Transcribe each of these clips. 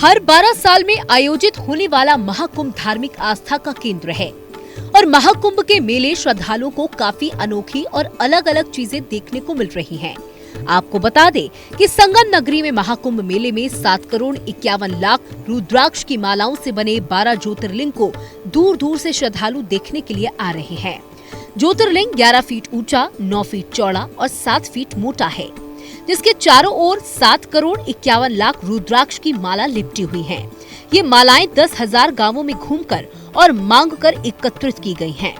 हर 12 साल में आयोजित होने वाला महाकुंभ धार्मिक आस्था का केंद्र है और महाकुंभ के मेले श्रद्धालुओं को काफी अनोखी और अलग अलग चीजें देखने को मिल रही हैं। आपको बता दें कि संगम नगरी में महाकुंभ मेले में 7 करोड़ 51 लाख रुद्राक्ष की मालाओं से बने 12 ज्योतिर्लिंग को दूर दूर से श्रद्धालु देखने के लिए आ रहे हैं। ज्योतिर्लिंग 11 फीट ऊंचा, 9 फीट चौड़ा और 7 फीट मोटा है, जिसके चारों ओर 7 करोड़ 51 लाख रुद्राक्ष की माला लिपटी हुई है। ये मालाएं 10,000 गांवों में घूमकर और मांग कर एकत्रित की गई हैं।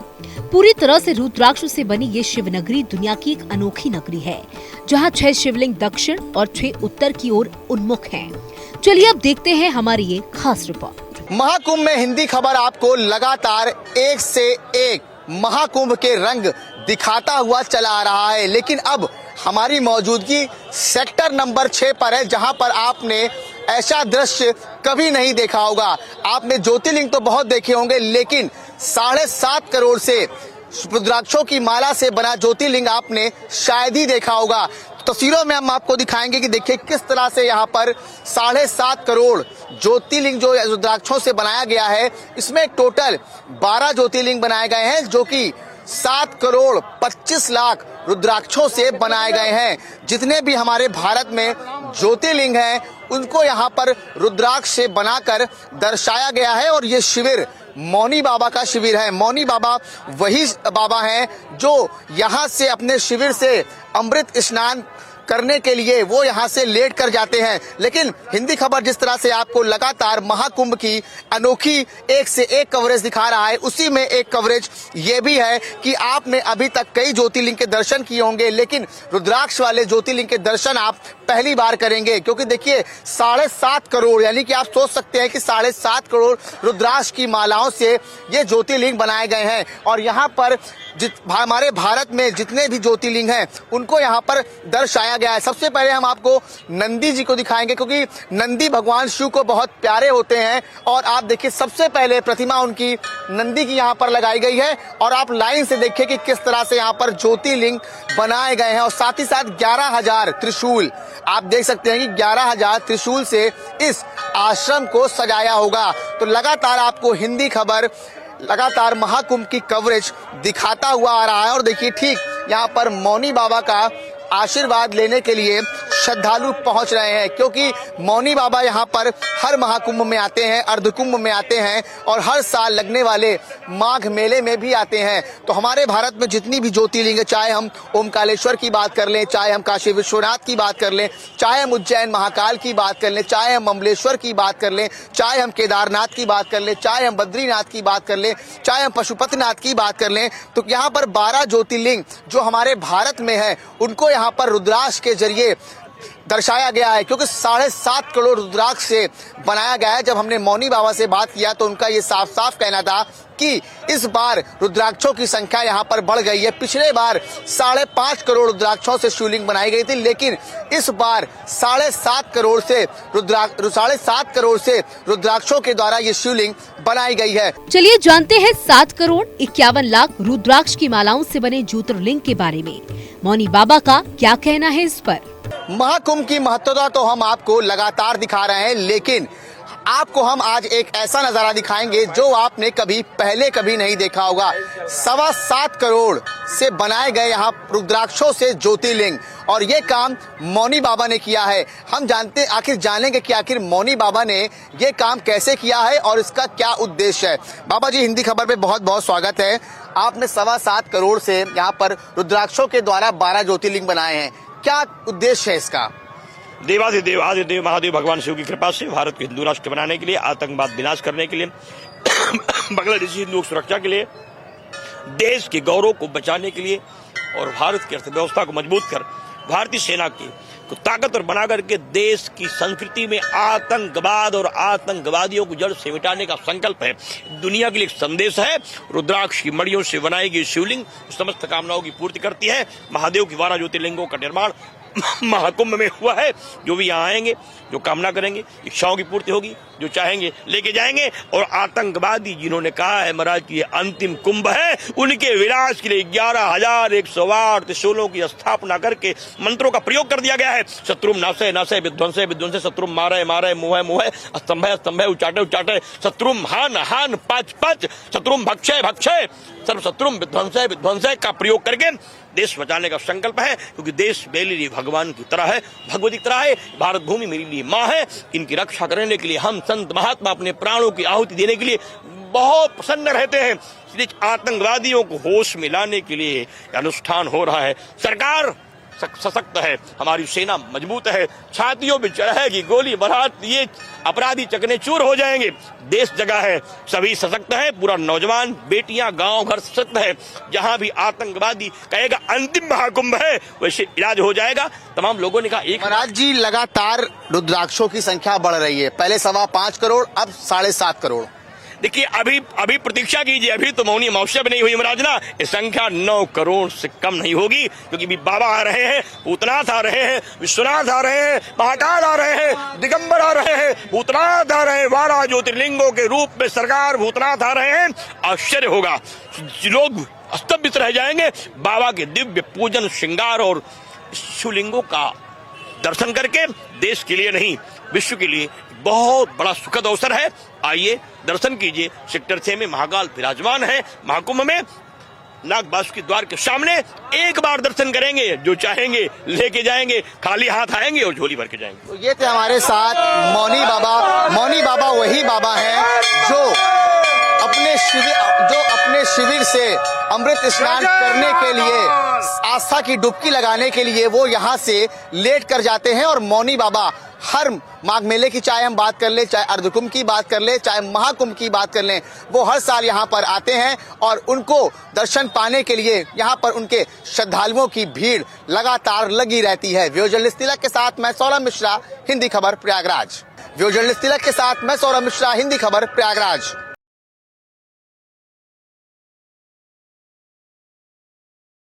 पूरी तरह से रुद्राक्ष से बनी ये शिव नगरी दुनिया की एक अनोखी नगरी है, जहां 6 शिवलिंग दक्षिण और 6 उत्तर की ओर उन्मुख हैं। चलिए अब देखते हैं हमारी ये खास रिपोर्ट। महाकुंभ में हिंदी खबर आपको लगातार एक से एक महाकुंभ के रंग दिखाता हुआ चला आ रहा है, लेकिन अब हमारी मौजूदगी सेक्टर नंबर 6 पर है, जहां पर आपने ऐसा दृश्य कभी नहीं देखा होगा। आपने ज्योतिर्लिंग तो बहुत देखे होंगे, लेकिन 7.5 करोड़ से रुद्राक्षों की माला से बना ज्योतिर्लिंग आपने शायद ही देखा होगा। तस्वीरों में हम आपको दिखाएंगे कि देखिए किस तरह से यहाँ पर 7.5 करोड़ ज्योतिर्लिंग जो रुद्राक्षों से बनाया गया है। इसमें टोटल 12 ज्योतिर्लिंग बनाए गए हैं, जो कि 7 करोड़ 25 लाख रुद्राक्षों से बनाए गए हैं। जितने भी हमारे भारत में ज्योतिर्लिंग हैं, उनको यहाँ पर रुद्राक्ष से बनाकर दर्शाया गया है। और ये शिविर मौनी बाबा का शिविर है। मौनी बाबा वही बाबा हैं जो यहाँ से अपने शिविर से अमृत स्नान करने के लिए वो यहाँ से लेट कर जाते हैं। लेकिन हिंदी खबर जिस तरह से आपको लगातार महाकुंभ की अनोखी एक से एक कवरेज दिखा रहा है, उसी में एक कवरेज ये भी है कि आपने अभी तक कई ज्योतिर्लिंग के दर्शन किए होंगे, लेकिन रुद्राक्ष वाले ज्योतिर्लिंग के दर्शन आप पहली बार करेंगे। क्योंकि देखिए 7.5 करोड़, यानी कि आप सोच सकते हैं कि 7.5 करोड़ रुद्राक्ष की मालाओं से ये ज्योतिर्लिंग बनाए गए हैं। और यहाँ पर हमारे भारत में जितने भी ज्योतिर्लिंग हैं, उनको यहाँ पर दर्शाया गया है। सबसे पहले हम आपको नंदी जी को दिखाएंगे, क्योंकि नंदी भगवान शिव को बहुत प्यारे होते हैं। और आप देखिए सबसे पहले प्रतिमा उनकी नंदी की यहाँ पर लगाई गई है। और आप लाइन से देखिए कि किस तरह से यहाँ पर ज्योतिर्लिंग बनाए गए हैं। और साथ ही साथ 11,000 त्रिशूल, आप देख सकते हैं कि 11,000 त्रिशूल से इस आश्रम को सजाया होगा। तो लगातार आपको हिंदी खबर लगातार महाकुंभ की कवरेज दिखाता हुआ आ रहा है। और देखिए ठीक यहाँ पर मौनी बाबा का आशीर्वाद लेने के लिए श्रद्धालु पहुंच रहे हैं, क्योंकि मौनी बाबा यहाँ पर हर महाकुंभ में आते हैं, अर्धकुंभ में आते हैं और हर साल लगने वाले माघ मेले में भी आते हैं। तो हमारे भारत में जितनी भी ज्योतिर्लिंग है, चाहे हम ओमकारेश्वर की बात कर लें, चाहे हम काशी विश्वनाथ की बात कर लें, चाहे हम उज्जैन महाकाल की बात कर लें, चाहे हम अम्बलेश्वर की बात कर लें, चाहे हम केदारनाथ की बात कर लें, चाहे हम बद्रीनाथ की बात कर लें, चाहे हम पशुपतिनाथ की बात कर लें, तो यहाँ पर 12 ज्योतिर्लिंग जो हमारे भारत में है, उनको यहाँ पर रुद्राक्ष के जरिए दर्शाया गया है। क्योंकि 7.5 करोड़ रुद्राक्ष से बनाया गया है। जब हमने मौनी बाबा से बात किया तो उनका ये साफ साफ कहना था कि इस बार रुद्राक्षों की संख्या यहाँ पर बढ़ गई है। पिछले बार 5.5 करोड़ रुद्राक्षों से शिवलिंग बनाई गई थी, लेकिन इस बार 7.5 करोड़ से रुद्राक्षों के द्वारा ये शिवलिंग बनाई गई है। चलिए जानते हैं 7 करोड़ 51 लाख रुद्राक्ष की मालाओं से बने ज्योतिर्लिंग के बारे में। मौनी बाबा का क्या कहना है इस पर? महाकुंभ की महत्वता तो हम आपको लगातार दिखा रहे हैं, लेकिन आपको हम आज एक ऐसा नजारा दिखाएंगे जो आपने कभी नहीं देखा होगा। 7.25 करोड़ से बनाए गए यहाँ रुद्राक्षों से ज्योतिर्लिंग, और ये काम मौनी बाबा ने किया है। हम जानेंगे कि आखिर मौनी बाबा ने ये काम कैसे किया है और इसका क्या उद्देश्य है। बाबा जी, हिंदी खबर पे बहुत बहुत स्वागत है। आपने 7.25 करोड़ से यहाँ पर रुद्राक्षों के द्वारा 12 ज्योतिर्लिंग बनाए हैं, क्या उद्देश्य है इसका? देवाधिदेव आदिदेव महादेव भगवान शिव की कृपा से भारत को हिंदू राष्ट्र बनाने के लिए, आतंकवाद विनाश करने के लिए, बांग्लादेशी हिंदुओं की सुरक्षा के लिए, देश के गौरव को बचाने के लिए और भारत की अर्थव्यवस्था को मजबूत कर भारतीय सेना की को ताकतवर बना करके देश की संस्कृति में आतंकवाद और आतंकवादियों को जड़ से मिटाने का संकल्प है। दुनिया के लिए एक संदेश है। रुद्राक्ष की मड़ियों से बनाई गई शिवलिंग समस्त कामनाओं की पूर्ति करती है। महादेव की 12 ज्योतिर्लिंगों का निर्माण महाकुंभ में हुआ है। जो भी यहाँ आएंगे, जो कामना करेंगे, इच्छाओं की पूर्ति होगी, जो चाहेंगे लेके जाएंगे। और आतंकवादी जिन्होंने कहा है महाराज की ये अंतिम कुंभ है, उनके विनाश के लिए 11,108 त्रिशूलों की स्थापना करके मंत्रों का प्रयोग कर दिया गया है। शत्रु नाशे नाशे, विध्वंसे विध्वंसे, शत्रु मारे मारे, मोहे मोहे, स्तंभे स्तंभे, उचाटे उचाटे, शत्रु हान हान, पच पच, शत्रु भक्षय भक्षय, सर्व शत्रु विध्वंसे विध्वंसे का प्रयोग करके देश बचाने का संकल्प है। क्योंकि देश मेरे लिए भगवान की तरह है, भगवती की तरह है। भारत भूमि मेरे लिए माँ है। इनकी रक्षा करने के लिए हम संत महात्मा अपने प्राणों की आहुति देने के लिए बहुत प्रसन्न रहते हैं। इसलिए आतंकवादियों को होश में लाने के लिए अनुष्ठान हो रहा है। सरकार सशक्त है, हमारी सेना मजबूत है, छातियों पे चढ़ेगी गोली बारात, ये अपराधी चकनाचूर हो जाएंगे। देश जगह है, सभी सशक्त है, पूरा नौजवान बेटियां गांव घर सशक्त है। जहां भी आतंकवादी कहेगा अंतिम महाकुंभ है, वैसे इलाज हो जाएगा। तमाम लोगों ने कहा एक महाराज जी लगातार रुद्राक्षों की संख्या बढ़ रही है, पहले 5.25 करोड़, अब 7.5 करोड़। देखिए अभी प्रतीक्षा कीजिए, अभी तो मौनी अमावस्या भी नहीं हुई महाराज ना। ये संख्या 9 करोड़ से कम नहीं होगी। क्योंकि भी बाबा आ रहे हैं, भूतनाथ आ रहे हैं, विश्वनाथ आ रहे हैं, महाकाल आ रहे हैं, दिगंबर आ रहे हैं, भूतनाथ आ रहे हैं, 12 ज्योतिर्लिंगों के रूप में सरकार भूतनाथ आ रहे हैं। आश्चर्य होगा, लोग स्तब्ध रह जाएंगे बाबा के दिव्य पूजन श्रृंगार और शिवलिंगों का दर्शन करके। देश के लिए नहीं, विश्व के लिए बहुत बड़ा सुखद अवसर है। आइए दर्शन कीजिए। सेक्टर 6 में महाकाल विराजमान है। महाकुंभ में नागबासुकी द्वार के सामने एक बार दर्शन करेंगे, जो चाहेंगे लेके जाएंगे, खाली हाथ आएंगे और झोली भर के जाएंगे। तो ये थे हमारे साथ मौनी बाबा। मौनी बाबा वही बाबा हैं जो अपने शिविर से अमृत स्नान करने के लिए, आस्था की डुबकी लगाने के लिए वो यहाँ से लेट कर जाते हैं। और मौनी बाबा हर माघ मेले की चाहे हम बात कर ले, चाहे अर्धकुंभ की बात कर ले, चाहे महाकुंभ की बात कर लें, वो हर साल यहाँ पर आते हैं। और उनको दर्शन पाने के लिए यहाँ पर उनके श्रद्धालुओं की भीड़ लगातार लगी रहती है। वीडियो जर्नलिस्ट तिलक के साथ मैं सौरभ मिश्रा, हिंदी खबर प्रयागराज। वीडियो जर्नलिस्ट तिलक के साथ मैं सौरभ मिश्रा, हिंदी खबर प्रयागराज।